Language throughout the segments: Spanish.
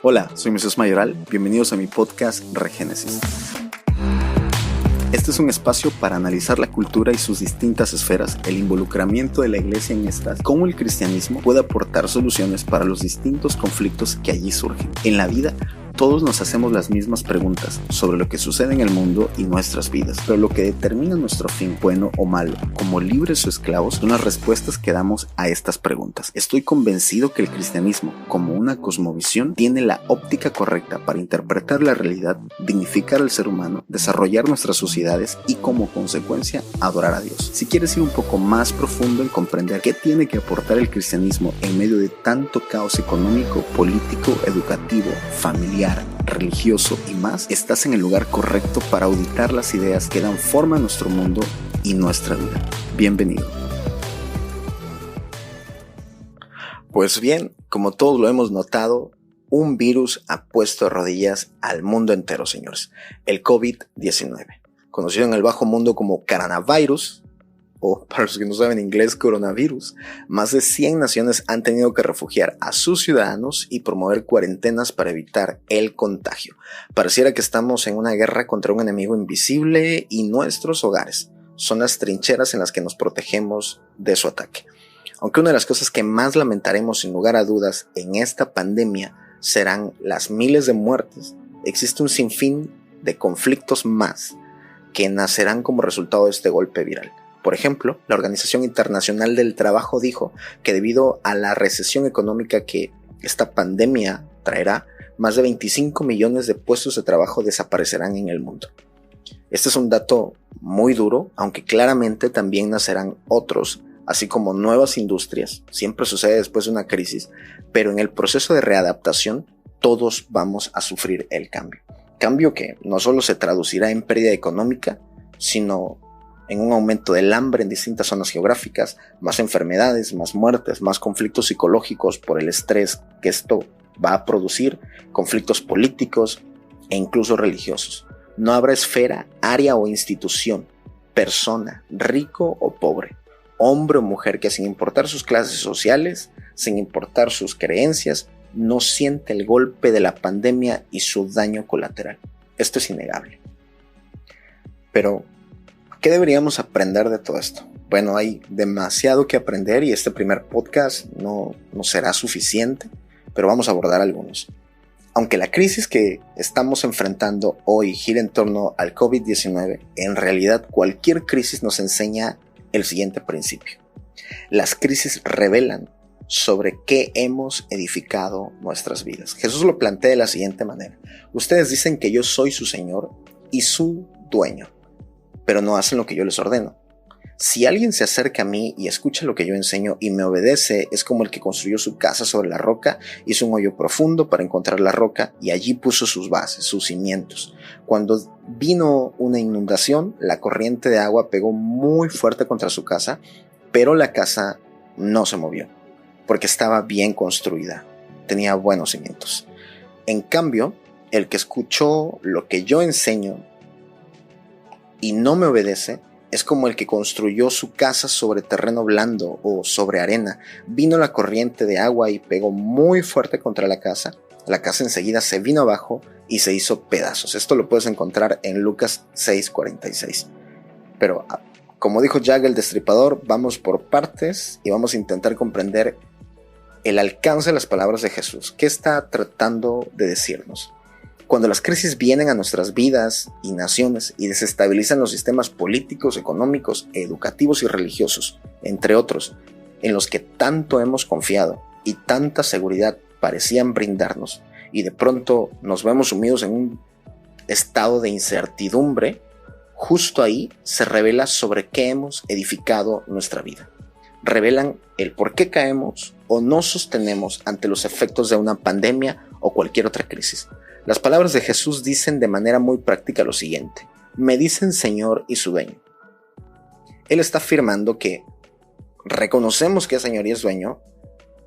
Hola, soy Moisés Mayoral, bienvenidos a mi podcast Regénesis. Este es un espacio para analizar la cultura y sus distintas esferas, el involucramiento de la iglesia en estas, cómo el cristianismo puede aportar soluciones para los distintos conflictos que allí surgen. En la vida, todos nos hacemos las mismas preguntas sobre lo que sucede en el mundo y nuestras vidas, pero lo que determina nuestro fin, bueno o malo, como libres o esclavos, son las respuestas que damos a estas preguntas. Estoy convencido que el cristianismo, como una cosmovisión, tiene la óptica correcta para interpretar la realidad, dignificar al ser humano, desarrollar nuestras sociedades y, como consecuencia, adorar a Dios. Si quieres ir un poco más profundo en comprender qué tiene que aportar el cristianismo en medio de tanto caos económico, político, educativo, familiar, religioso y más, estás en el lugar correcto para auditar las ideas que dan forma a nuestro mundo y nuestra vida. Bienvenido. Pues bien, como todos lo hemos notado, un virus ha puesto de rodillas al mundo entero, señores. El COVID-19, conocido en el bajo mundo como coronavirus, o para los que no saben inglés, coronavirus. Más de 100 naciones han tenido que refugiar a sus ciudadanos y promover cuarentenas para evitar el contagio. Pareciera que estamos en una guerra contra un enemigo invisible y nuestros hogares son las trincheras en las que nos protegemos de su ataque. Aunque una de las cosas que más lamentaremos sin lugar a dudas en esta pandemia serán las miles de muertes, existe un sinfín de conflictos más que nacerán como resultado de este golpe viral. Por ejemplo, la Organización Internacional del Trabajo dijo que debido a la recesión económica que esta pandemia traerá, más de 25 millones de puestos de trabajo desaparecerán en el mundo. Este es un dato muy duro, aunque claramente también nacerán otros, así como nuevas industrias. Siempre sucede después de una crisis, pero en el proceso de readaptación todos vamos a sufrir el cambio. Cambio que no solo se traducirá en pérdida económica, sino en un aumento del hambre en distintas zonas geográficas, más enfermedades, más muertes, más conflictos psicológicos por el estrés que esto va a producir, conflictos políticos e incluso religiosos. No habrá esfera, área o institución, persona, rico o pobre, hombre o mujer que sin importar sus clases sociales, sin importar sus creencias, no siente el golpe de la pandemia y su daño colateral. Esto es innegable. Pero ¿qué deberíamos aprender de todo esto? Bueno, hay demasiado que aprender y este primer podcast no será suficiente, pero vamos a abordar algunos. Aunque la crisis que estamos enfrentando hoy gira en torno al COVID-19, en realidad cualquier crisis nos enseña el siguiente principio. Las crisis revelan sobre qué hemos edificado nuestras vidas. Jesús lo plantea de la siguiente manera. Ustedes dicen que yo soy su Señor y su dueño, pero no hacen lo que yo les ordeno. Si alguien se acerca a mí y escucha lo que yo enseño y me obedece, es como el que construyó su casa sobre la roca, hizo un hoyo profundo para encontrar la roca y allí puso sus bases, sus cimientos. Cuando vino una inundación, la corriente de agua pegó muy fuerte contra su casa, pero la casa no se movió, porque estaba bien construida, tenía buenos cimientos. En cambio, el que escuchó lo que yo enseño y no me obedece, es como el que construyó su casa sobre terreno blando o sobre arena. Vino la corriente de agua y pegó muy fuerte contra la casa enseguida se vino abajo y se hizo pedazos. Esto lo puedes encontrar en Lucas 6:46. Pero, como dijo Jack el Destripador, vamos por partes y vamos a intentar comprender el alcance de las palabras de Jesús. ¿Qué está tratando de decirnos? Cuando las crisis vienen a nuestras vidas y naciones y desestabilizan los sistemas políticos, económicos, educativos y religiosos, entre otros, en los que tanto hemos confiado y tanta seguridad parecían brindarnos, y de pronto nos vemos sumidos en un estado de incertidumbre, justo ahí se revela sobre qué hemos edificado nuestra vida. Revelan el por qué caemos o no sostenemos ante los efectos de una pandemia o cualquier otra crisis. Las palabras de Jesús dicen de manera muy práctica lo siguiente: me dicen Señor y su dueño. Él está afirmando que reconocemos que es Señor y es dueño,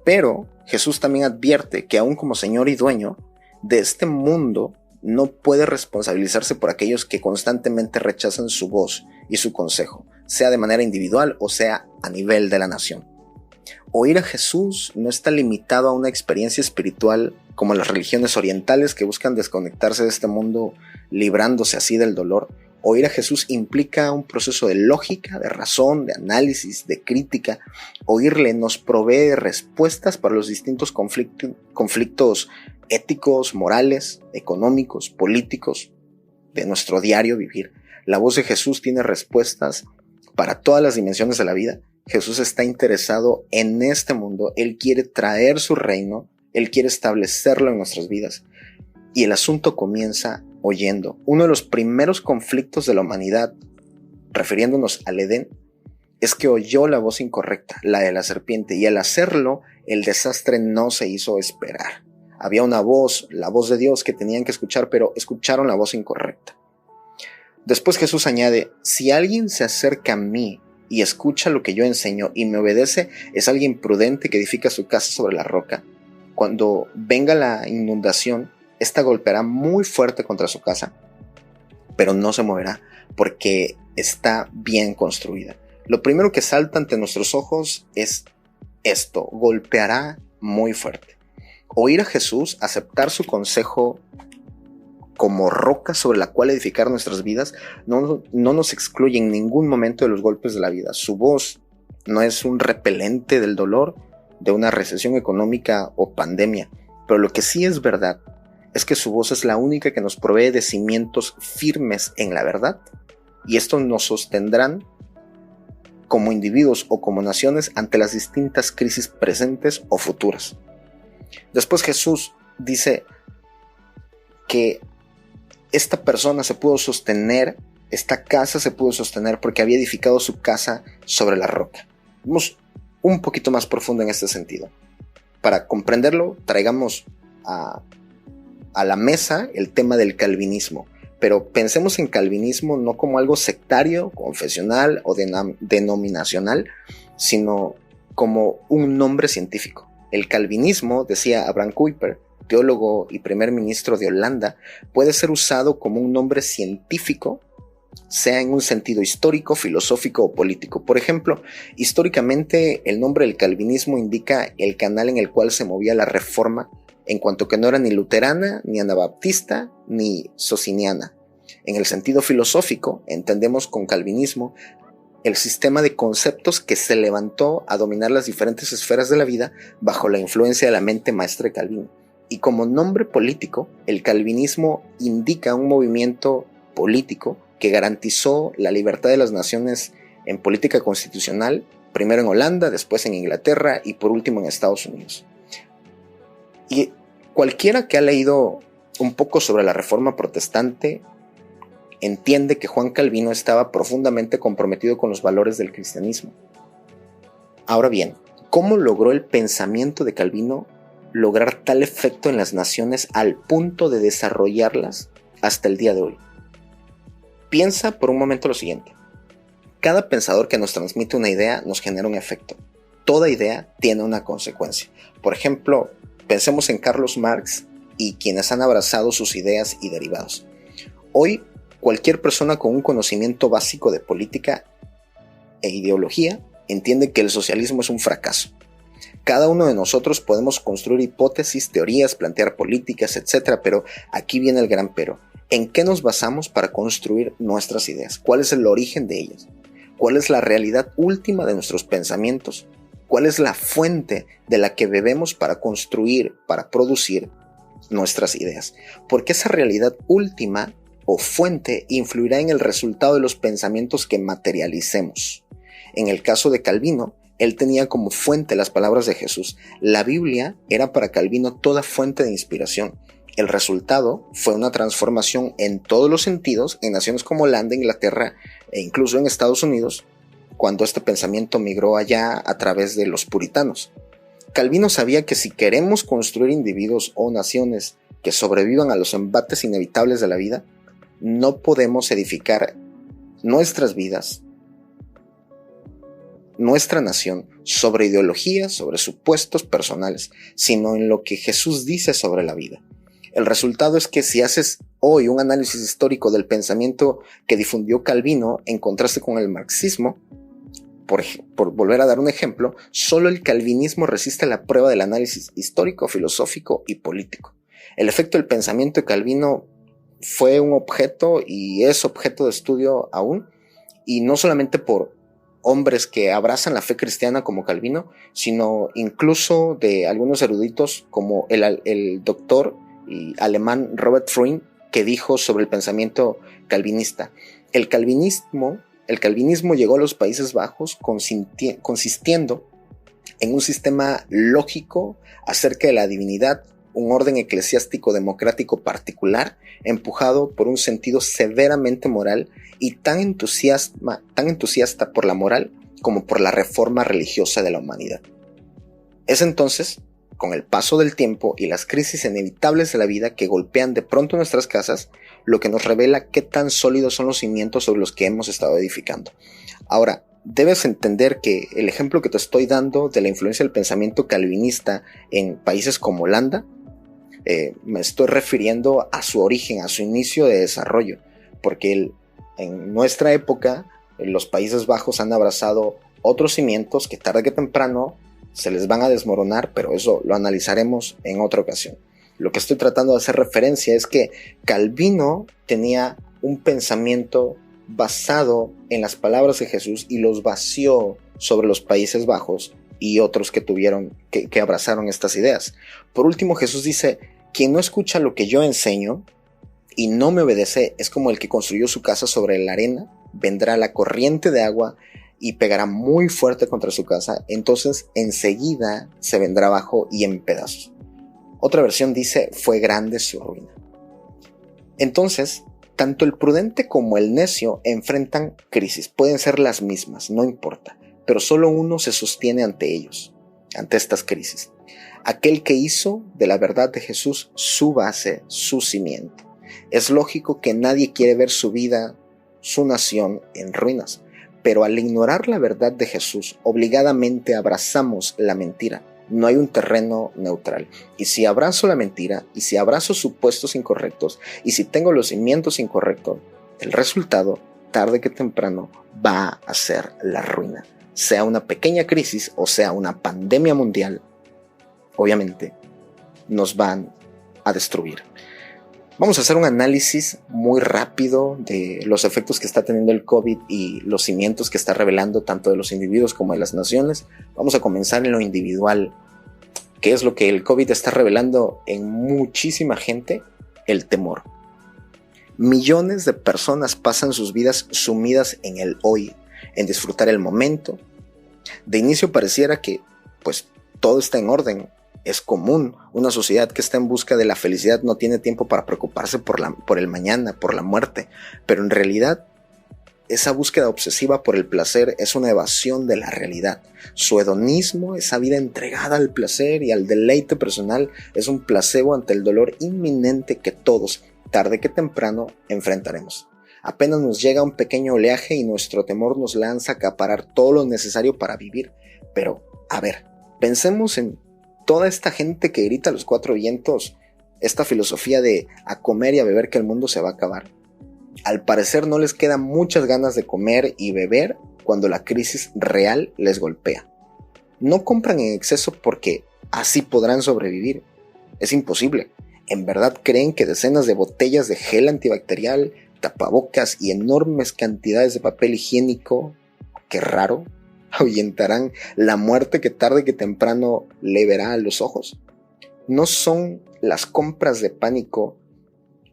pero Jesús también advierte que aún como Señor y dueño de este mundo no puede responsabilizarse por aquellos que constantemente rechazan su voz y su consejo, sea de manera individual o sea a nivel de la nación. Oír a Jesús no está limitado a una experiencia espiritual como las religiones orientales que buscan desconectarse de este mundo librándose así del dolor, oír a Jesús implica un proceso de lógica, de razón, de análisis, de crítica. Oírle nos provee respuestas para los distintos conflictos éticos, morales, económicos, políticos de nuestro diario vivir. La voz de Jesús tiene respuestas para todas las dimensiones de la vida. Jesús está interesado en este mundo. Él quiere traer su reino. Él quiere establecerlo en nuestras vidas. Y el asunto comienza oyendo. Uno de los primeros conflictos de la humanidad, refiriéndonos al Edén, es que oyó la voz incorrecta, la de la serpiente, y al hacerlo, el desastre no se hizo esperar. Había una voz, la voz de Dios, que tenían que escuchar, pero escucharon la voz incorrecta. Después Jesús añade: si alguien se acerca a mí y escucha lo que yo enseño y me obedece, es alguien prudente que edifica su casa sobre la roca. Cuando venga la inundación, esta golpeará muy fuerte contra su casa, pero no se moverá porque está bien construida. Lo primero que salta ante nuestros ojos es esto: golpeará muy fuerte. Oír a Jesús, aceptar su consejo como roca sobre la cual edificar nuestras vidas, no nos excluye en ningún momento de los golpes de la vida. Su voz no es un repelente del dolor, de una recesión económica o pandemia, pero lo que sí es verdad es que su voz es la única que nos provee de cimientos firmes en la verdad, y estos nos sostendrán como individuos o como naciones ante las distintas crisis presentes o futuras. Después Jesús dice que esta persona se pudo sostener, esta casa se pudo sostener porque había edificado su casa sobre la roca. Vamos un poquito más profundo en este sentido. Para comprenderlo, traigamos a la mesa el tema del calvinismo, pero pensemos en calvinismo no como algo sectario, confesional o denominacional, sino como un nombre científico. El calvinismo, decía Abraham Kuyper, teólogo y primer ministro de Holanda, puede ser usado como un nombre científico, sea en un sentido histórico, filosófico o político. Por ejemplo, históricamente el nombre del calvinismo indica el canal en el cual se movía la reforma, en cuanto que no era ni luterana, ni anabaptista, ni sociniana. En el sentido filosófico, entendemos con calvinismo el sistema de conceptos que se levantó a dominar las diferentes esferas de la vida bajo la influencia de la mente maestra de Calvino. Y como nombre político, el calvinismo indica un movimiento político que garantizó la libertad de las naciones en política constitucional, primero en Holanda, después en Inglaterra y por último en Estados Unidos. Y cualquiera que ha leído un poco sobre la Reforma Protestante entiende que Juan Calvino estaba profundamente comprometido con los valores del cristianismo. Ahora bien, ¿cómo logró el pensamiento de Calvino lograr tal efecto en las naciones al punto de desarrollarlas hasta el día de hoy? Piensa por un momento lo siguiente: cada pensador que nos transmite una idea nos genera un efecto. Toda idea tiene una consecuencia. Por ejemplo, pensemos en Carlos Marx y quienes han abrazado sus ideas y derivados. Hoy, cualquier persona con un conocimiento básico de política e ideología entiende que el socialismo es un fracaso. Cada uno de nosotros podemos construir hipótesis, teorías, plantear políticas, etc. Pero aquí viene el gran pero. ¿En qué nos basamos para construir nuestras ideas? ¿Cuál es el origen de ellas? ¿Cuál es la realidad última de nuestros pensamientos? ¿Cuál es la fuente de la que bebemos para construir, para producir nuestras ideas? Porque esa realidad última o fuente influirá en el resultado de los pensamientos que materialicemos. En el caso de Calvino, él tenía como fuente las palabras de Jesús. La Biblia era para Calvino toda fuente de inspiración. El resultado fue una transformación en todos los sentidos en naciones como Holanda, Inglaterra e incluso en Estados Unidos, cuando este pensamiento migró allá a través de los puritanos. Calvino sabía que si queremos construir individuos o naciones que sobrevivan a los embates inevitables de la vida, no podemos edificar nuestras vidas, nuestra nación, sobre ideologías, sobre supuestos personales, sino en lo que Jesús dice sobre la vida. El resultado es que si haces hoy un análisis histórico del pensamiento que difundió Calvino en contraste con el marxismo, por volver a dar un ejemplo, solo el calvinismo resiste la prueba del análisis histórico, filosófico y político. El efecto del pensamiento de Calvino fue un objeto y es objeto de estudio aún, y no solamente por hombres que abrazan la fe cristiana como Calvino, sino incluso de algunos eruditos como el doctor y alemán Robert Freund, que dijo sobre el pensamiento calvinista: el calvinismo llegó a los Países Bajos consistiendo en un sistema lógico acerca de la divinidad, un orden eclesiástico democrático particular, empujado por un sentido severamente moral y tan entusiasta por la moral como por la reforma religiosa de la humanidad. Es entonces, con el paso del tiempo y las crisis inevitables de la vida que golpean de pronto nuestras casas, lo que nos revela qué tan sólidos son los cimientos sobre los que hemos estado edificando. Ahora, debes entender que el ejemplo que te estoy dando de la influencia del pensamiento calvinista en países como Holanda, me estoy refiriendo a su origen, a su inicio de desarrollo, porque en nuestra época los Países Bajos han abrazado otros cimientos que tarde que temprano se les van a desmoronar, pero eso lo analizaremos en otra ocasión. Lo que estoy tratando de hacer referencia es que Calvino tenía un pensamiento basado en las palabras de Jesús y los vació sobre los Países Bajos y otros que abrazaron estas ideas. Por último, Jesús dice: quien no escucha lo que yo enseño y no me obedece es como el que construyó su casa sobre la arena. Vendrá la corriente de agua y pegará muy fuerte contra su casa, entonces enseguida se vendrá abajo y en pedazos. Otra versión dice: fue grande su ruina. Entonces, tanto el prudente como el necio enfrentan crisis. Pueden ser las mismas, no importa, pero solo uno se sostiene ante ellos, ante estas crisis. Aquel que hizo de la verdad de Jesús su base, su cimiento. Es lógico que nadie quiere ver su vida, su nación en ruinas, pero al ignorar la verdad de Jesús, obligadamente abrazamos la mentira. No hay un terreno neutral. Y si abrazo la mentira, y si abrazo supuestos incorrectos, y si tengo los cimientos incorrectos, el resultado, tarde que temprano, va a ser la ruina. Sea una pequeña crisis o sea una pandemia mundial, obviamente nos van a destruir. Vamos a hacer un análisis muy rápido de los efectos que está teniendo el COVID y los cimientos que está revelando tanto de los individuos como de las naciones. Vamos a comenzar en lo individual. ¿Qué es lo que el COVID está revelando en muchísima gente? El temor. Millones de personas pasan sus vidas sumidas en el hoy, en disfrutar el momento. De inicio pareciera que pues todo está en orden. Es común, una sociedad que está en busca de la felicidad no tiene tiempo para preocuparse por el mañana, por la muerte, pero en realidad esa búsqueda obsesiva por el placer es una evasión de la realidad. Su hedonismo, esa vida entregada al placer y al deleite personal, es un placebo ante el dolor inminente que todos, tarde que temprano, enfrentaremos. Apenas nos llega un pequeño oleaje y nuestro temor nos lanza a acaparar todo lo necesario para vivir. Pero, a ver, pensemos en toda esta gente que grita a los cuatro vientos esta filosofía de a comer y a beber que el mundo se va a acabar. Al parecer no les quedan muchas ganas de comer y beber cuando la crisis real les golpea. No compran en exceso porque así podrán sobrevivir. Es imposible. ¿En verdad creen que decenas de botellas de gel antibacterial, tapabocas y enormes cantidades de papel higiénico, qué raro, ahuyentarán la muerte que tarde que temprano le verá a los ojos? ¿No son las compras de pánico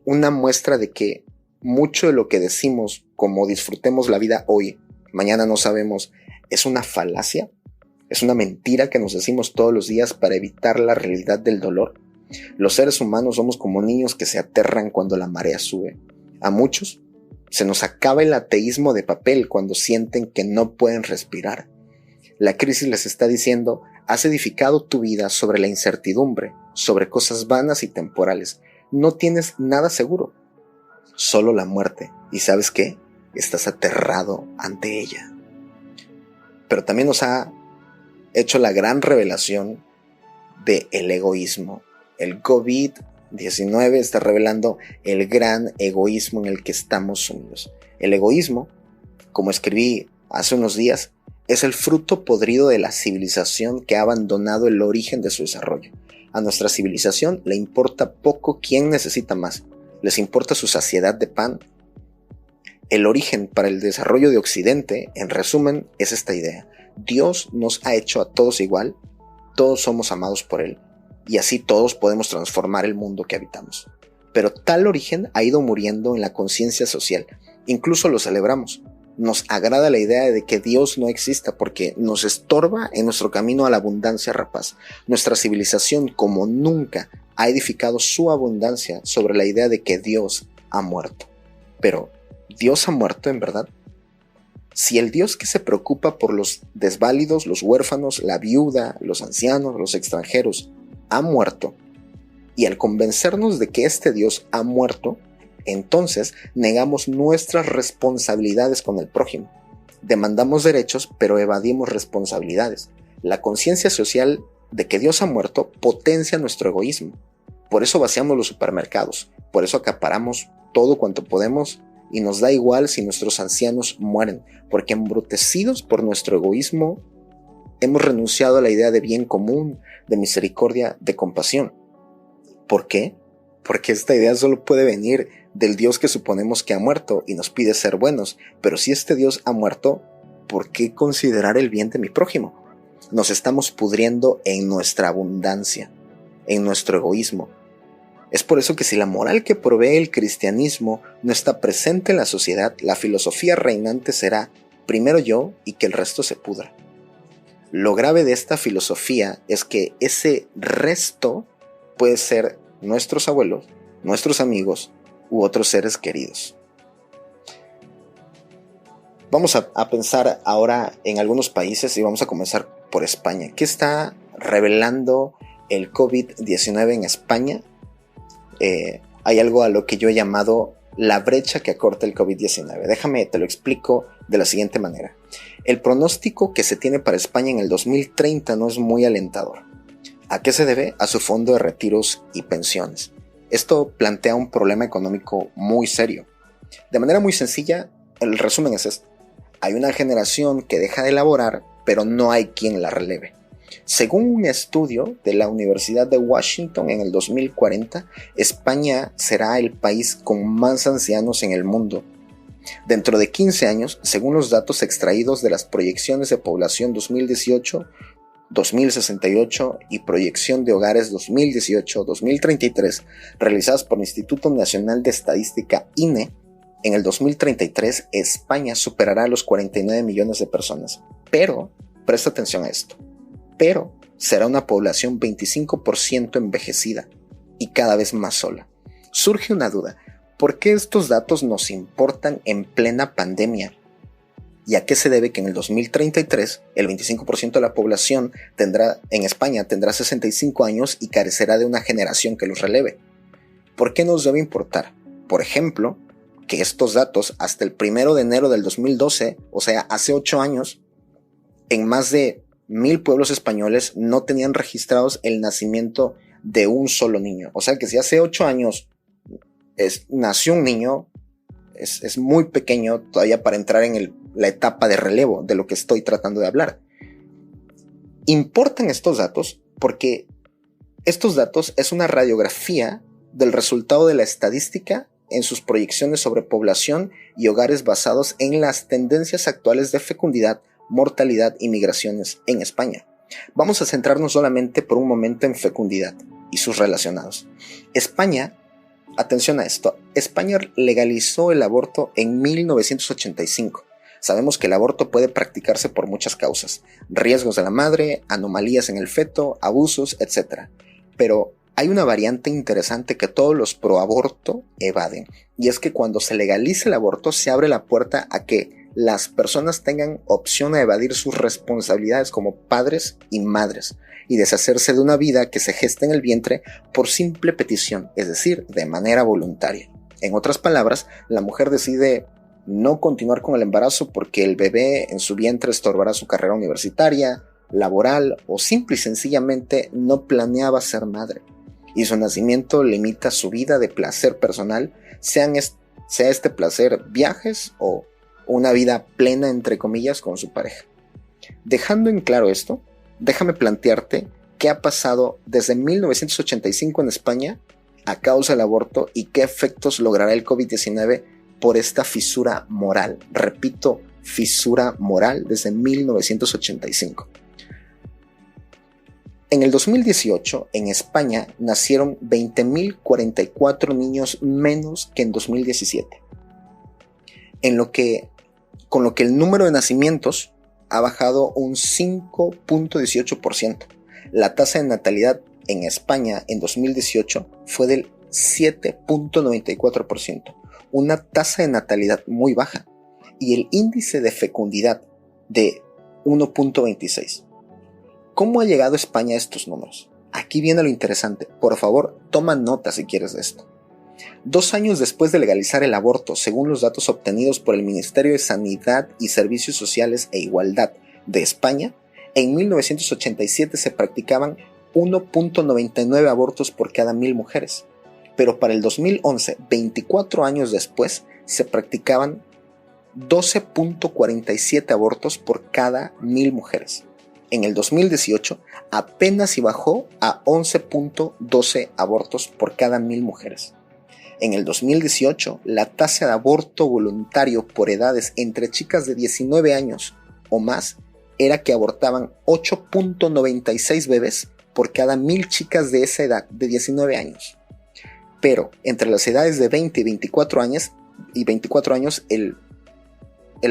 una muestra de que mucho de lo que decimos como disfrutemos la vida hoy, mañana no sabemos, es una falacia? ¿Es una mentira que nos decimos todos los días para evitar la realidad del dolor? Los seres humanos somos como niños que se aterran cuando la marea sube. A muchos se nos acaba el ateísmo de papel cuando sienten que no pueden respirar. La crisis les está diciendo: has edificado tu vida sobre la incertidumbre, sobre cosas vanas y temporales. No tienes nada seguro, solo la muerte. ¿Y sabes qué? Estás aterrado ante ella. Pero también nos ha hecho la gran revelación del egoísmo. El COVID-19 está revelando el gran egoísmo en el que estamos sumidos. El egoísmo, como escribí hace unos días, Es el fruto podrido de la civilización que ha abandonado el origen de su desarrollo. A nuestra civilización le importa poco quién necesita más. Les importa su saciedad de pan. El origen para el desarrollo de Occidente, en resumen, es esta idea. Dios nos ha hecho a todos igual, todos somos amados por Él, y así todos podemos transformar el mundo que habitamos. Pero tal origen ha ido muriendo en la conciencia social. Incluso lo celebramos. Nos agrada la idea de que Dios no exista porque nos estorba en nuestro camino a la abundancia rapaz. Nuestra civilización, como nunca, ha edificado su abundancia sobre la idea de que Dios ha muerto. Pero, ¿Dios ha muerto en verdad? Si el Dios que se preocupa por los desválidos, los huérfanos, la viuda, los ancianos, los extranjeros, ha muerto, y al convencernos de que este Dios ha muerto, entonces negamos nuestras responsabilidades con el prójimo. Demandamos derechos, pero evadimos responsabilidades. La conciencia social de que Dios ha muerto potencia nuestro egoísmo. Por eso vaciamos los supermercados, por eso acaparamos todo cuanto podemos y nos da igual si nuestros ancianos mueren, porque embrutecidos por nuestro egoísmo hemos renunciado a la idea de bien común, de misericordia, de compasión. ¿Por qué? Porque esta idea solo puede venir del Dios que suponemos que ha muerto y nos pide ser buenos. Pero si este Dios ha muerto, ¿por qué considerar el bien de mi prójimo? Nos estamos pudriendo en nuestra abundancia, en nuestro egoísmo. Es por eso que si la moral que provee el cristianismo no está presente en la sociedad, la filosofía reinante será primero yo y que el resto se pudra. Lo grave de esta filosofía es que ese resto puede ser nuestros abuelos, nuestros amigos u otros seres queridos. Vamos a pensar ahora en algunos países y vamos a comenzar por España. ¿Qué está revelando el COVID-19 en España? Hay algo a lo que yo he llamado la brecha que acorta el COVID-19. Déjame, te lo explico de la siguiente manera. El pronóstico que se tiene para España en el 2030 no es muy alentador. ¿A qué se debe? A su fondo de retiros y pensiones. Esto plantea un problema económico muy serio. De manera muy sencilla, el resumen es este. Hay una generación que deja de laborar, pero no hay quien la releve. Según un estudio de la Universidad de Washington en el 2040, España será el país con más ancianos en el mundo. Dentro de 15 años, según los datos extraídos de las proyecciones de población 2018, 2068 y proyección de hogares 2018-2033 realizadas por el Instituto Nacional de Estadística INE, en el 2033 España superará los 49 millones de personas. Pero, presta atención a esto, pero será una población 25% envejecida y cada vez más sola. Surge una duda, ¿por qué estos datos nos importan en plena pandemia? ¿Y a qué se debe que en el 2033 el 25% de la población en España tendrá 65 años y carecerá de una generación que los releve? ¿Por qué nos debe importar? Por ejemplo, que estos datos hasta el 1 de enero del 2012, o sea, hace 8 años, en más de 1000 pueblos españoles no tenían registrados el nacimiento de un solo niño. O sea que si hace 8 años nació un niño, es muy pequeño todavía para entrar en la etapa de relevo de lo que estoy tratando de hablar. Importan estos datos porque estos datos es una radiografía del resultado de la estadística en sus proyecciones sobre población y hogares basados en las tendencias actuales de fecundidad, mortalidad y migraciones en España. Vamos a centrarnos solamente por un momento en fecundidad y sus relacionados. España, atención a esto, España legalizó el aborto en 1985. Sabemos que el aborto puede practicarse por muchas causas, riesgos de la madre, anomalías en el feto, abusos, etc. Pero hay una variante interesante que todos los pro-aborto evaden, y es que cuando se legaliza el aborto se abre la puerta a que las personas tengan opción a evadir sus responsabilidades como padres y madres y deshacerse de una vida que se gesta en el vientre por simple petición, es decir, de manera voluntaria. En otras palabras, la mujer decide no continuar con el embarazo porque el bebé en su vientre estorbará su carrera universitaria, laboral o simple y sencillamente no planeaba ser madre, y su nacimiento limita su vida de placer personal, sea este placer viajes o una vida plena entre comillas con su pareja. Dejando en claro esto, déjame plantearte qué ha pasado desde 1985 en España a causa del aborto y qué efectos logrará el COVID-19 por esta fisura moral. Repito, fisura moral desde 1985. En el 2018, en España, nacieron 20.044 niños menos que en 2017, con lo que el número de nacimientos ha bajado un 5.18%. La tasa de natalidad en España en 2018 fue del 7.94%, una tasa de natalidad muy baja, y el índice de fecundidad de 1.26. ¿Cómo ha llegado España a estos números? Aquí viene lo interesante. Por favor, toma nota si quieres de esto. 2 años después de legalizar el aborto, según los datos obtenidos por el Ministerio de Sanidad y Servicios Sociales e Igualdad de España, en 1987 se practicaban 1.99 abortos por cada 1.000 mujeres. Pero para el 2011, 24 años después, se practicaban 12.47 abortos por cada 1.000 mujeres. En el 2018 apenas si bajó a 11.12 abortos por cada 1.000 mujeres. En el 2018 la tasa de aborto voluntario por edades entre chicas de 19 años o más era que abortaban 8.96 bebés por cada 1.000 chicas de esa edad de 19 años. Pero entre las edades de 20 y 24 años, el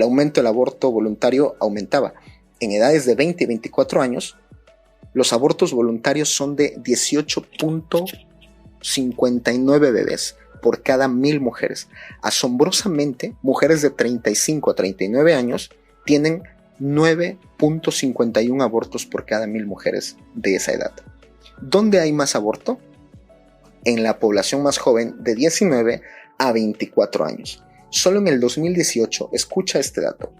aumento del aborto voluntario aumentaba. En edades de 20 y 24 años, los abortos voluntarios son de 18.59 bebés por cada 1.000 mujeres. Asombrosamente, mujeres de 35 a 39 años tienen 9.51 abortos por cada 1.000 mujeres de esa edad. ¿Dónde hay más aborto? En la población más joven de 19 a 24 años. Solo en el 2018, escucha este dato,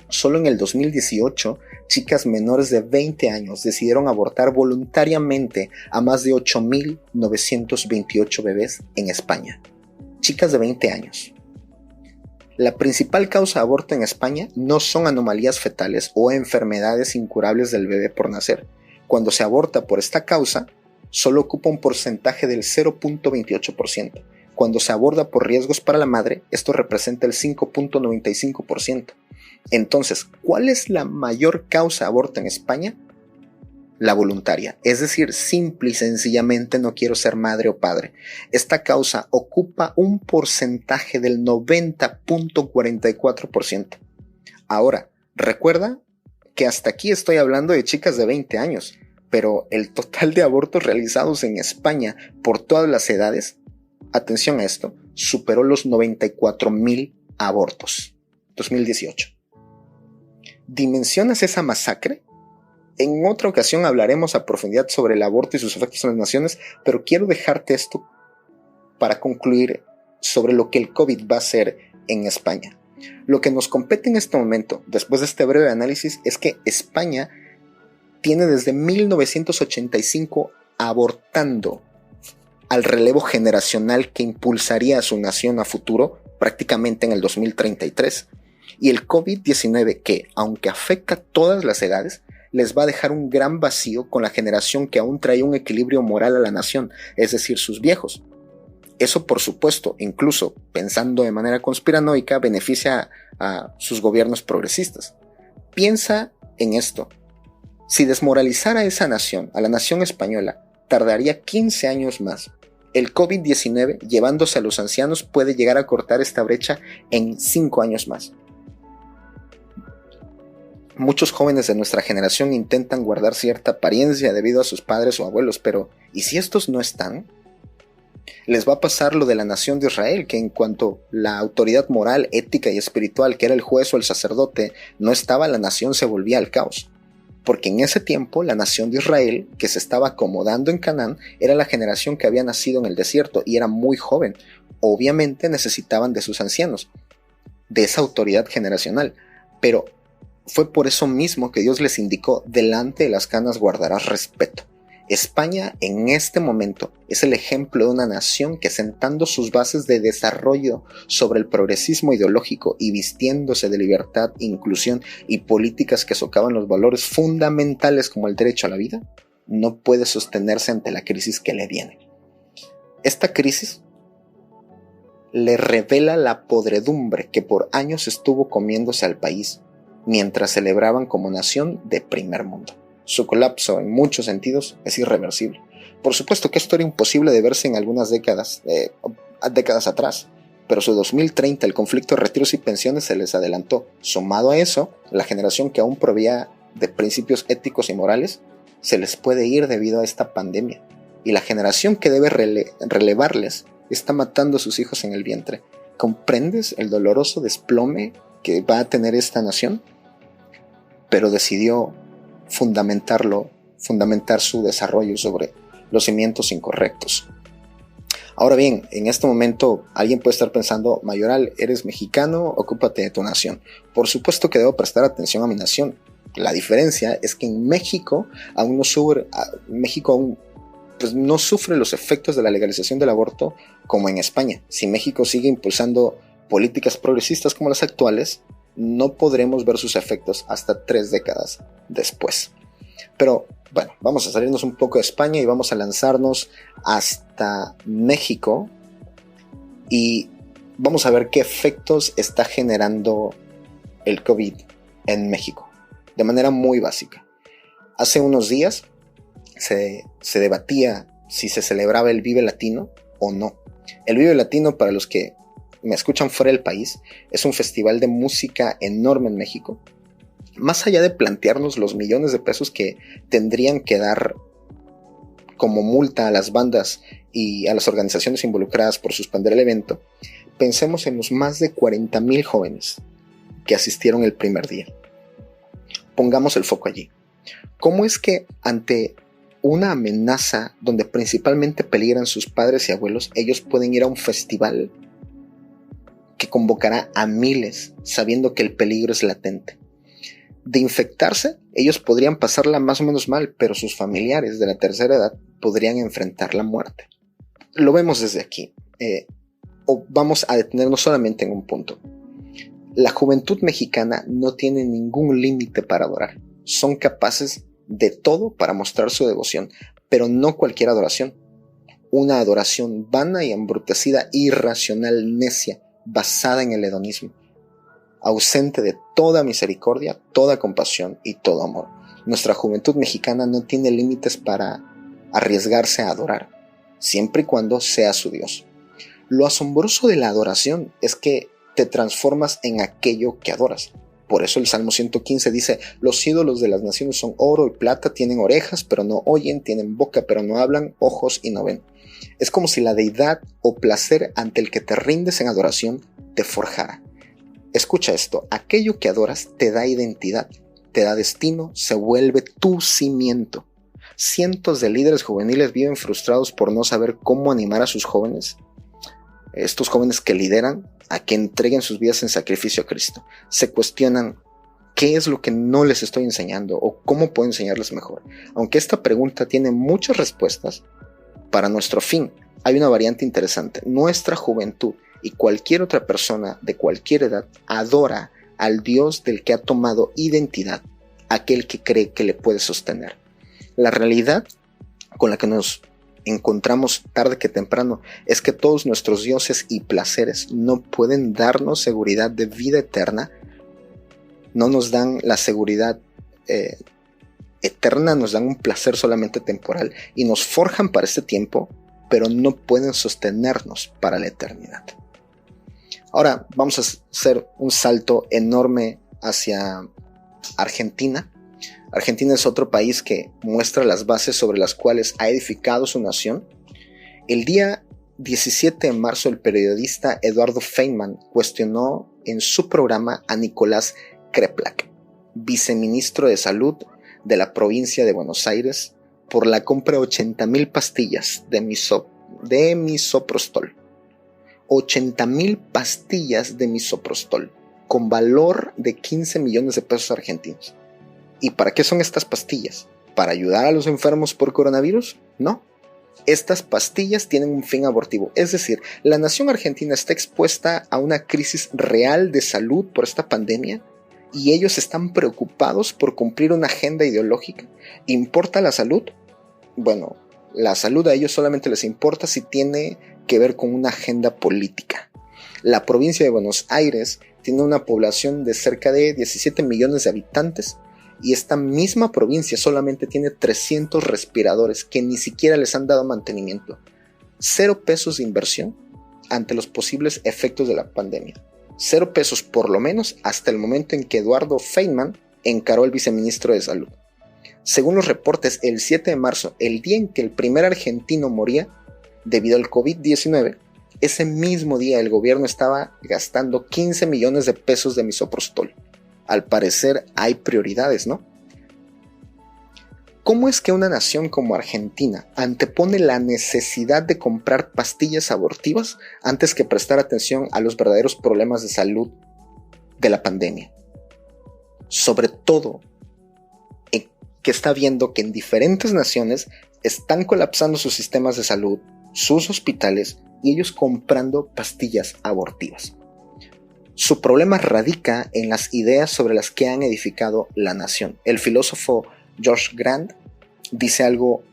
solo en el 2018, chicas menores de 20 años decidieron abortar voluntariamente a más de 8.928 bebés en España. Chicas de 20 años. La principal causa de aborto en España no son anomalías fetales o enfermedades incurables del bebé por nacer. Cuando se aborta por esta causa, solo ocupa un porcentaje del 0.28%. Cuando se aborda por riesgos para la madre, esto representa el 5.95%. Entonces, ¿cuál es la mayor causa de aborto en España? La voluntaria, es decir, simple y sencillamente no quiero ser madre o padre. Esta causa ocupa un porcentaje del 90.44%. Ahora, recuerda que hasta aquí estoy hablando de chicas de 20 años, pero el total de abortos realizados en España por todas las edades, atención a esto, superó los 94.000 abortos. 2018. ¿Dimensionas esa masacre? En otra ocasión hablaremos a profundidad sobre el aborto y sus efectos en las naciones, pero quiero dejarte esto para concluir sobre lo que el COVID va a hacer en España. Lo que nos compete en este momento, después de este breve análisis, es que España tiene desde 1985 abortando al relevo generacional que impulsaría a su nación a futuro, prácticamente en el 2033. Y el COVID-19, que aunque afecta a todas las edades, les va a dejar un gran vacío con la generación que aún trae un equilibrio moral a la nación, es decir, sus viejos. Eso, por supuesto, incluso pensando de manera conspiranoica, beneficia a sus gobiernos progresistas. Piensa en esto. Si desmoralizara a esa nación, a la nación española, tardaría 15 años más. El COVID-19, llevándose a los ancianos, puede llegar a cortar esta brecha en 5 años más. Muchos jóvenes de nuestra generación intentan guardar cierta apariencia debido a sus padres o abuelos, pero ¿y si estos no están? Les va a pasar lo de la nación de Israel, que en cuanto la autoridad moral, ética y espiritual, que era el juez o el sacerdote, no estaba, la nación se volvía al caos. Porque en ese tiempo la nación de Israel, que se estaba acomodando en Canaán, era la generación que había nacido en el desierto y era muy joven. Obviamente necesitaban de sus ancianos, de esa autoridad generacional, pero fue por eso mismo que Dios les indicó: delante de las canas guardarás respeto. España en este momento es el ejemplo de una nación que, sentando sus bases de desarrollo sobre el progresismo ideológico y vistiéndose de libertad, inclusión y políticas que socavan los valores fundamentales como el derecho a la vida, no puede sostenerse ante la crisis que le viene. Esta crisis le revela la podredumbre que por años estuvo comiéndose al país mientras celebraban como nación de primer mundo. Su colapso en muchos sentidos es irreversible. Por supuesto que esto era imposible de verse en algunas décadas atrás, pero su 2030, el conflicto de retiros y pensiones, se les adelantó. Sumado a eso, la generación que aún proveía de principios éticos y morales se les puede ir debido a esta pandemia. Y la generación que debe relevarles está matando a sus hijos en el vientre. ¿Comprendes el doloroso desplome que va a tener esta nación? Pero decidió fundamentar su desarrollo sobre los cimientos incorrectos. Ahora bien, en este momento alguien puede estar pensando: Mayoral, eres mexicano, ocúpate de tu nación. Por supuesto que debo prestar atención a mi nación. La diferencia es que en México aún no sufre los efectos de la legalización del aborto como en España. Si México sigue impulsando políticas progresistas como las actuales, no podremos ver sus efectos hasta 3 décadas después. Pero bueno, vamos a salirnos un poco de España y vamos a lanzarnos hasta México y vamos a ver qué efectos está generando el COVID en México, de manera muy básica. Hace unos días se debatía si se celebraba el Vive Latino o no. El Vive Latino, para los que me escuchan fuera del país, es un festival de música enorme en México. Más allá de plantearnos los millones de pesos que tendrían que dar como multa a las bandas y a las organizaciones involucradas por suspender el evento, pensemos en los más de 40,000 jóvenes que asistieron el primer día. Pongamos el foco allí. ¿Cómo es que ante una amenaza donde principalmente peligran sus padres y abuelos, ellos pueden ir a un festival que convocará a miles sabiendo que el peligro es latente? De infectarse, ellos podrían pasarla más o menos mal, pero sus familiares de la tercera edad podrían enfrentar la muerte. Lo vemos desde aquí. O vamos a detenernos solamente en un punto. La juventud mexicana no tiene ningún límite para adorar. Son capaces de todo para mostrar su devoción, pero no cualquier adoración. Una adoración vana y embrutecida, irracional, necia, basada en el hedonismo, ausente de toda misericordia, toda compasión y todo amor. Nuestra juventud mexicana no tiene límites para arriesgarse a adorar, siempre y cuando sea su Dios. Lo asombroso de la adoración es que te transformas en aquello que adoras. Por eso el Salmo 115 dice: los ídolos de las naciones son oro y plata, tienen orejas pero no oyen, tienen boca pero no hablan, ojos y no ven. Es como si la deidad o placer ante el que te rindes en adoración te forjara. Escucha esto: aquello que adoras te da identidad, te da destino, se vuelve tu cimiento. Cientos de líderes juveniles viven frustrados por no saber cómo animar a sus jóvenes, estos jóvenes que lideran, a que entreguen sus vidas en sacrificio a Cristo. Se cuestionan: ¿qué es lo que no les estoy enseñando? ¿O cómo puedo enseñarles mejor? Aunque esta pregunta tiene muchas respuestas, para nuestro fin hay una variante interesante. Nuestra juventud y cualquier otra persona de cualquier edad adora al Dios del que ha tomado identidad, aquel que cree que le puede sostener. La realidad con la que nos encontramos tarde que temprano es que todos nuestros dioses y placeres no pueden darnos seguridad de vida eterna, no nos dan la seguridad eterna, nos dan un placer solamente temporal y nos forjan para este tiempo, pero no pueden sostenernos para la eternidad. Ahora vamos a hacer un salto enorme hacia Argentina. Argentina es otro país que muestra las bases sobre las cuales ha edificado su nación. El día 17 de marzo, el periodista Eduardo Feynman cuestionó en su programa a Nicolás Kreplak, viceministro de Salud de la provincia de Buenos Aires, por la compra de 80,000 pastillas de misoprostol. 80,000 pastillas de misoprostol, con valor de 15 millones de pesos argentinos. ¿Y para qué son estas pastillas? para ayudar a los enfermos por coronavirus? No. Estas pastillas tienen un fin abortivo, es decir, la nación argentina está expuesta a una crisis real de salud por esta pandemia y ellos están preocupados por cumplir una agenda ideológica. ¿Importa la salud? Bueno, la salud a ellos solamente les importa si tiene que ver con una agenda política. La provincia de Buenos Aires tiene una población de cerca de 17 millones de habitantes y esta misma provincia solamente tiene 300 respiradores que ni siquiera les han dado mantenimiento. 0 pesos de inversión ante los posibles efectos de la pandemia. 0 pesos por lo menos hasta el momento en que Eduardo Feynman encaró al viceministro de Salud. Según los reportes, el 7 de marzo, el día en que el primer argentino moría debido al COVID-19, ese mismo día el gobierno estaba gastando 15 millones de pesos de misoprostol. Al parecer hay prioridades, ¿no? ¿Cómo es que una nación como Argentina antepone la necesidad de comprar pastillas abortivas antes que prestar atención a los verdaderos problemas de salud de la pandemia? Sobre todo, que está viendo que en diferentes naciones están colapsando sus sistemas de salud, sus hospitales y ellos comprando pastillas abortivas. Su problema radica en las ideas sobre las que han edificado la nación. El filósofo George Grant dice algo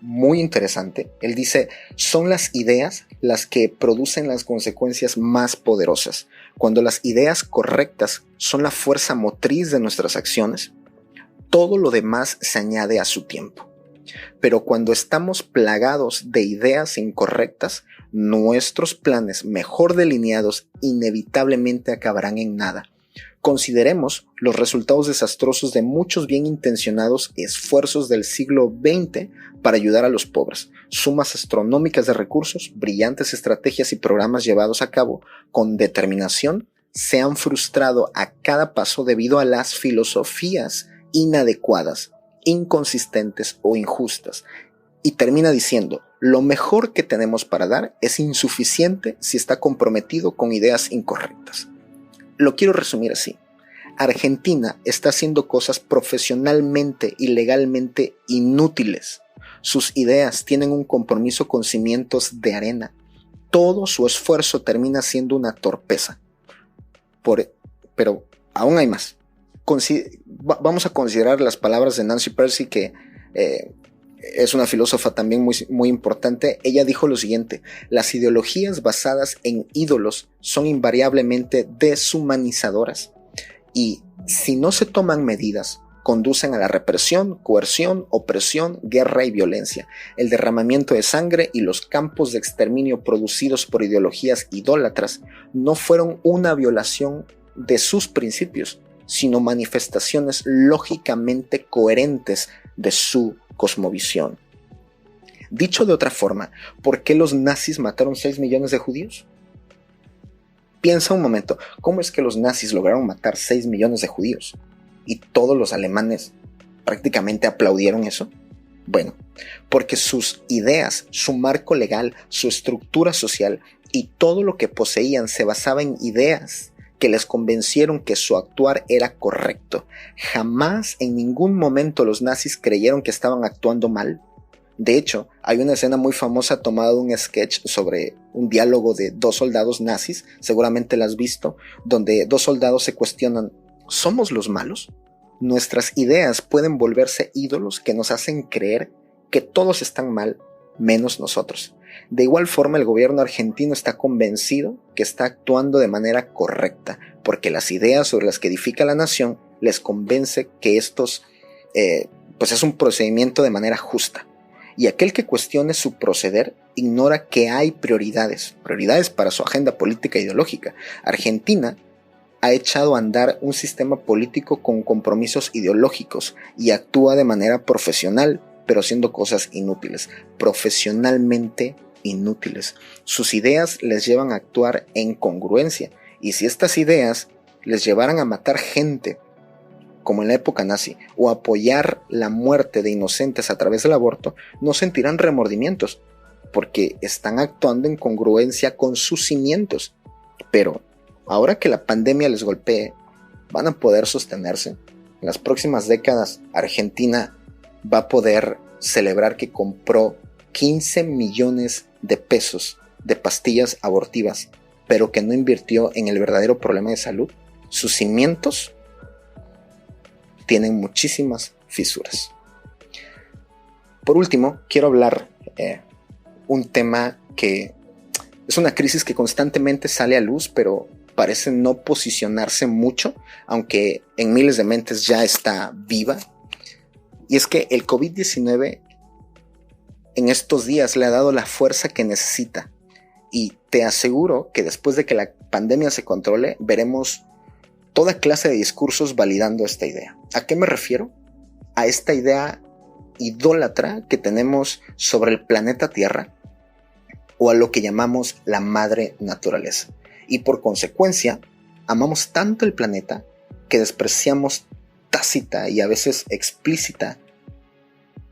muy interesante. Él dice, son las ideas las que producen las consecuencias más poderosas. Cuando las ideas correctas son la fuerza motriz de nuestras acciones, todo lo demás se añade a su tiempo. Pero cuando estamos plagados de ideas incorrectas, nuestros planes mejor delineados inevitablemente acabarán en nada. Consideremos los resultados desastrosos de muchos bien intencionados esfuerzos del siglo XX para ayudar a los pobres. Sumas astronómicas de recursos, brillantes estrategias y programas llevados a cabo con determinación se han frustrado a cada paso debido a las filosofías inadecuadas, inconsistentes o injustas. Y termina diciendo, lo mejor que tenemos para dar es insuficiente si está comprometido con ideas incorrectas. Lo quiero resumir así. Argentina está haciendo cosas profesionalmente y legalmente inútiles. Sus ideas tienen un compromiso con cimientos de arena. Todo su esfuerzo termina siendo una torpeza. Pero aún hay más. Vamos a considerar las palabras de Nancy Pearcey, que es una filósofa también muy importante. Ella dijo lo siguiente: las ideologías basadas en ídolos son invariablemente deshumanizadoras y si no se toman medidas, conducen a la represión, coerción, opresión, guerra y violencia. El derramamiento de sangre y los campos de exterminio producidos por ideologías idólatras no fueron una violación de sus principios, sino manifestaciones lógicamente coherentes de su cosmovisión. Dicho de otra forma, ¿por qué los nazis mataron 6 millones de judíos? Piensa un momento, ¿cómo es que los nazis lograron matar 6 millones de judíos? ¿Y todos los alemanes prácticamente aplaudieron eso? Bueno, porque sus ideas, su marco legal, su estructura social y todo lo que poseían se basaba en ideas que les convencieron que su actuar era correcto. Jamás en ningún momento los nazis creyeron que estaban actuando mal. De hecho, hay una escena muy famosa tomada de un sketch sobre un diálogo de 2 soldados nazis, seguramente la has visto, donde 2 soldados se cuestionan, ¿somos los malos? Nuestras ideas pueden volverse ídolos que nos hacen creer que todos están mal, menos nosotros. De igual forma, el gobierno argentino está convencido que está actuando de manera correcta, porque las ideas sobre las que edifica la nación les convence que estos es un procedimiento de manera justa. Y aquel que cuestione su proceder ignora que hay prioridades para su agenda política e ideológica. Argentina ha echado a andar un sistema político con compromisos ideológicos y actúa de manera profesional, pero haciendo cosas inútiles, profesionalmente inútiles. Sus ideas les llevan a actuar en congruencia, y si estas ideas les llevaran a matar gente, como en la época nazi, o apoyar la muerte de inocentes a través del aborto, no sentirán remordimientos, porque están actuando en congruencia con sus cimientos. Pero ahora que la pandemia les golpee, ¿van a poder sostenerse? En las próximas décadas, Argentina va a poder celebrar que compró 15 millones de pesos de pastillas abortivas, pero que no invirtió en el verdadero problema de salud? Sus cimientos tienen muchísimas fisuras. Por último, quiero hablar un tema que es una crisis que constantemente sale a luz, pero parece no posicionarse mucho, aunque en miles de mentes ya está viva. Y es que el COVID-19 en estos días le ha dado la fuerza que necesita. Y te aseguro que después de que la pandemia se controle, veremos toda clase de discursos validando esta idea. ¿A qué me refiero? A esta idea idólatra que tenemos sobre el planeta Tierra, o a lo que llamamos la madre naturaleza. Y por consecuencia, amamos tanto el planeta que despreciamos tácita y a veces explícita.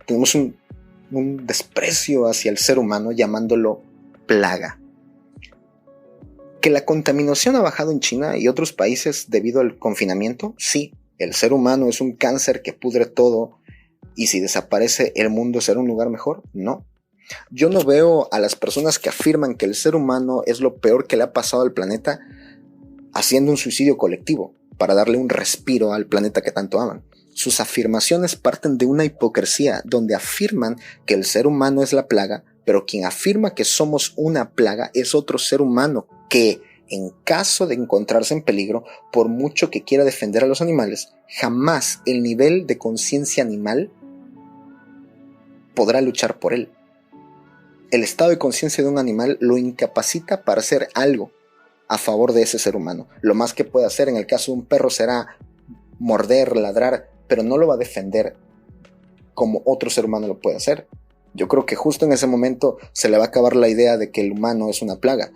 Tenemos un desprecio hacia el ser humano llamándolo plaga. ¿Que la contaminación ha bajado en China y otros países debido al confinamiento? Sí, el ser humano es un cáncer que pudre todo y si desaparece el mundo será un lugar mejor. No. Yo no veo a las personas que afirman que el ser humano es lo peor que le ha pasado al planeta haciendo un suicidio colectivo para darle un respiro al planeta que tanto aman. Sus afirmaciones parten de una hipocresía donde afirman que el ser humano es la plaga, pero quien afirma que somos una plaga es otro ser humano que, en caso de encontrarse en peligro, por mucho que quiera defender a los animales, jamás el nivel de conciencia animal podrá luchar por él. El estado de conciencia de un animal lo incapacita para hacer algo a favor de ese ser humano. Lo más que puede hacer en el caso de un perro será morder, ladrar, pero no lo va a defender como otro ser humano lo puede hacer. Yo creo que justo en ese momento se le va a acabar la idea de que el humano es una plaga.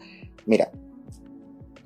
Mira,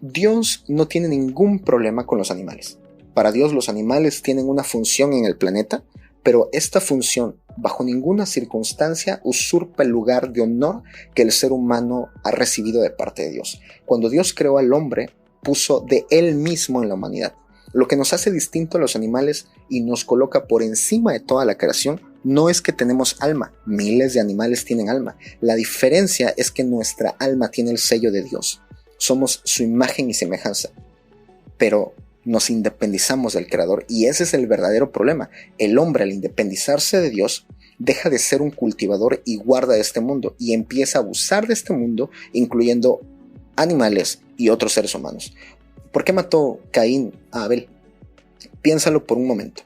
Dios no tiene ningún problema con los animales. Para Dios los animales tienen una función en el planeta, pero esta función bajo ninguna circunstancia usurpa el lugar de honor que el ser humano ha recibido de parte de Dios. Cuando Dios creó al hombre, puso de él mismo en la humanidad. Lo que nos hace distinto a los animales y nos coloca por encima de toda la creación no es que tenemos alma. Miles de animales tienen alma. La diferencia es que nuestra alma tiene el sello de Dios. Somos su imagen y semejanza. Pero nos independizamos del Creador y ese es el verdadero problema. El hombre, al independizarse de Dios, deja de ser un cultivador y guarda de este mundo y empieza a abusar de este mundo, incluyendo animales y otros seres humanos. ¿Por qué mató Caín a Abel? Piénsalo por un momento.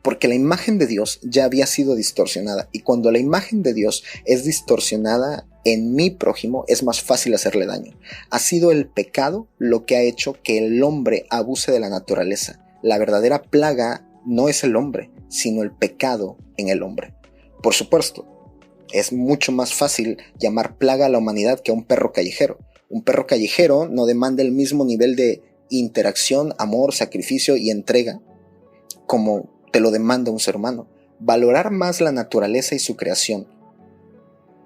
Porque la imagen de Dios ya había sido distorsionada y cuando la imagen de Dios es distorsionada en mi prójimo es más fácil hacerle daño. Ha sido el pecado lo que ha hecho que el hombre abuse de la naturaleza. La verdadera plaga no es el hombre, sino el pecado en el hombre. Por supuesto, es mucho más fácil llamar plaga a la humanidad que a un perro callejero. Un perro callejero no demanda el mismo nivel de interacción, amor, sacrificio y entrega como te lo demanda un ser humano. Valorar más la naturaleza y su creación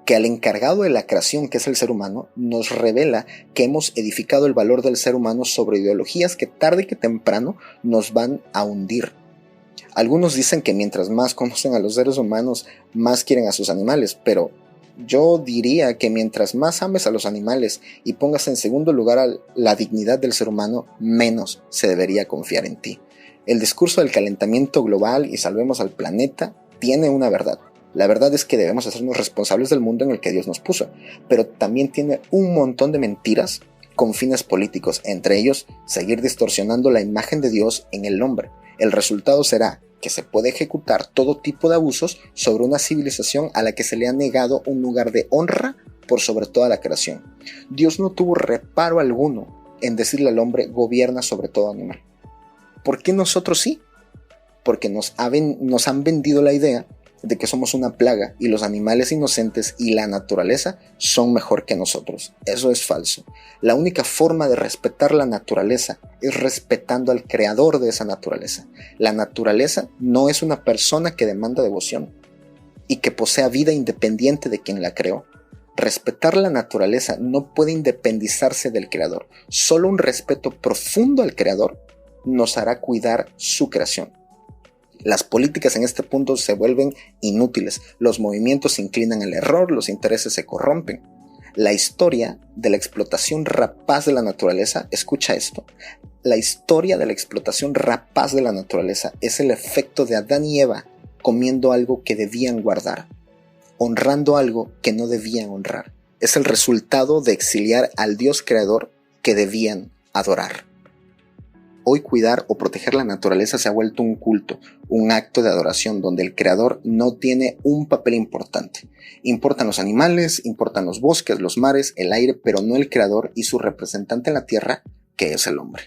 que al encargado de la creación, que es el ser humano, nos revela que hemos edificado el valor del ser humano sobre ideologías que tarde que temprano nos van a hundir. Algunos dicen que mientras más conocen a los seres humanos, más quieren a sus animales, pero yo diría que mientras más ames a los animales y pongas en segundo lugar a la dignidad del ser humano, menos se debería confiar en ti. El discurso del calentamiento global y salvemos al planeta tiene una verdad. La verdad es que debemos hacernos responsables del mundo en el que Dios nos puso, pero también tiene un montón de mentiras con fines políticos, entre ellos seguir distorsionando la imagen de Dios en el hombre. El resultado será que se puede ejecutar todo tipo de abusos sobre una civilización a la que se le ha negado un lugar de honra por sobre toda la creación. Dios no tuvo reparo alguno en decirle al hombre gobierna sobre todo animal. ¿Por qué nosotros sí? Porque nos han vendido la idea de que somos una plaga y los animales inocentes y la naturaleza son mejor que nosotros. Eso es falso. La única forma de respetar la naturaleza es respetando al creador de esa naturaleza. La naturaleza no es una persona que demanda devoción y que posea vida independiente de quien la creó. Respetar la naturaleza no puede independizarse del creador. Solo un respeto profundo al creador nos hará cuidar su creación. Las políticas en este punto se vuelven inútiles, los movimientos se inclinan al error, los intereses se corrompen. La historia de la explotación rapaz de la naturaleza, escucha esto, la historia de la explotación rapaz de la naturaleza es el efecto de Adán y Eva comiendo algo que debían guardar, honrando algo que no debían honrar. Es el resultado de exiliar al Dios creador que debían adorar. Hoy cuidar o proteger la naturaleza se ha vuelto un culto, un acto de adoración donde el creador no tiene un papel importante. Importan los animales, importan los bosques, los mares, el aire, pero no el creador y su representante en la tierra, que es el hombre.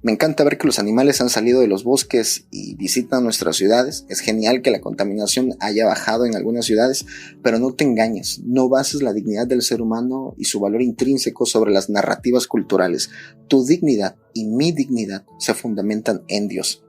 Me encanta ver que los animales han salido de los bosques y visitan nuestras ciudades. Es genial que la contaminación haya bajado en algunas ciudades, pero no te engañes, no bases la dignidad del ser humano y su valor intrínseco sobre las narrativas culturales. Tu dignidad y mi dignidad se fundamentan en Dios.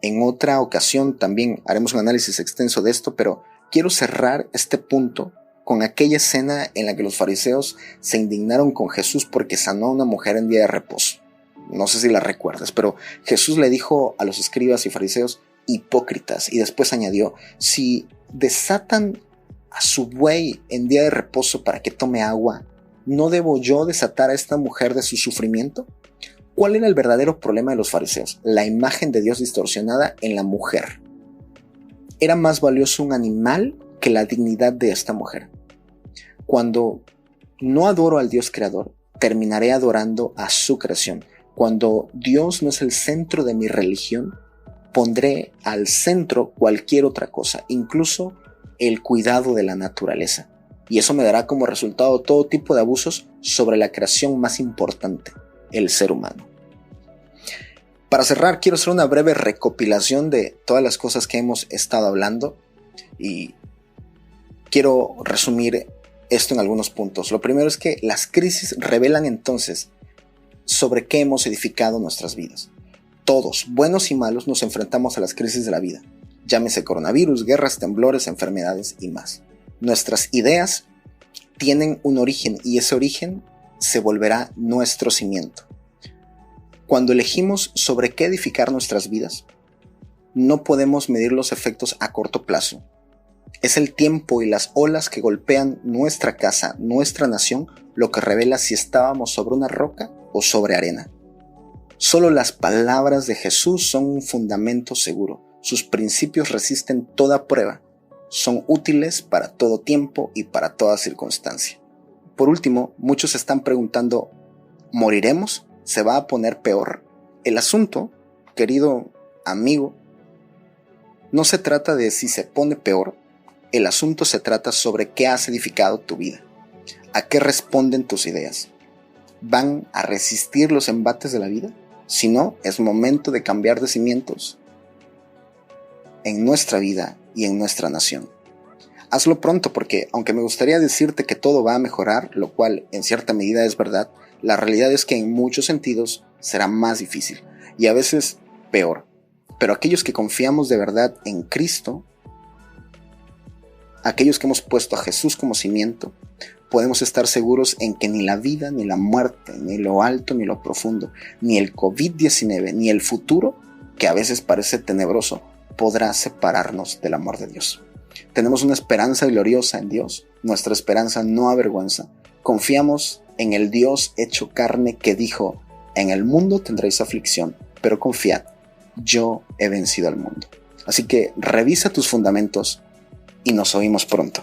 En otra ocasión también haremos un análisis extenso de esto, pero quiero cerrar este punto con aquella escena en la que los fariseos se indignaron con Jesús porque sanó a una mujer en día de reposo. No sé si la recuerdas, pero Jesús le dijo a los escribas y fariseos, hipócritas, y después añadió, si desatan a su buey en día de reposo para que tome agua, ¿no debo yo desatar a esta mujer de su sufrimiento? ¿Cuál era el verdadero problema de los fariseos? La imagen de Dios distorsionada en la mujer. Era más valioso un animal que la dignidad de esta mujer. Cuando no adoro al Dios creador, terminaré adorando a su creación. Cuando Dios no es el centro de mi religión, pondré al centro cualquier otra cosa, incluso el cuidado de la naturaleza. Y eso me dará como resultado todo tipo de abusos sobre la creación más importante, el ser humano. Para cerrar, quiero hacer una breve recopilación de todas las cosas que hemos estado hablando y quiero resumir esto en algunos puntos. Lo primero es que las crisis revelan entonces sobre qué hemos edificado nuestras vidas. Todos, buenos y malos, nos enfrentamos a las crisis de la vida. Llámese coronavirus, guerras, temblores, enfermedades y más. Nuestras ideas tienen un origen y ese origen se volverá nuestro cimiento. Cuando elegimos sobre qué edificar nuestras vidas, no podemos medir los efectos a corto plazo. Es el tiempo y las olas que golpean nuestra casa, nuestra nación, lo que revela si estábamos sobre una roca o sobre arena. Solo las palabras de Jesús son un fundamento seguro. Sus principios resisten toda prueba. Son útiles para todo tiempo y para toda circunstancia. Por último, muchos están preguntando, ¿moriremos? ¿Se va a poner peor? El asunto, querido amigo, no se trata de si se pone peor. El asunto se trata sobre qué has edificado tu vida. ¿A qué responden tus ideas? ¿Van a resistir los embates de la vida? Si no, es momento de cambiar de cimientos en nuestra vida y en nuestra nación. Hazlo pronto porque, aunque me gustaría decirte que todo va a mejorar, lo cual en cierta medida es verdad, la realidad es que en muchos sentidos será más difícil y a veces peor. Pero aquellos que confiamos de verdad en Cristo, aquellos que hemos puesto a Jesús como cimiento, podemos estar seguros en que ni la vida, ni la muerte, ni lo alto, ni lo profundo, ni el COVID-19, ni el futuro, que a veces parece tenebroso, podrá separarnos del amor de Dios. Tenemos una esperanza gloriosa en Dios. Nuestra esperanza no avergüenza. Confiamos en el Dios hecho carne que dijo, en el mundo tendréis aflicción, pero confiad, yo he vencido al mundo. Así que revisa tus fundamentos y nos oímos pronto.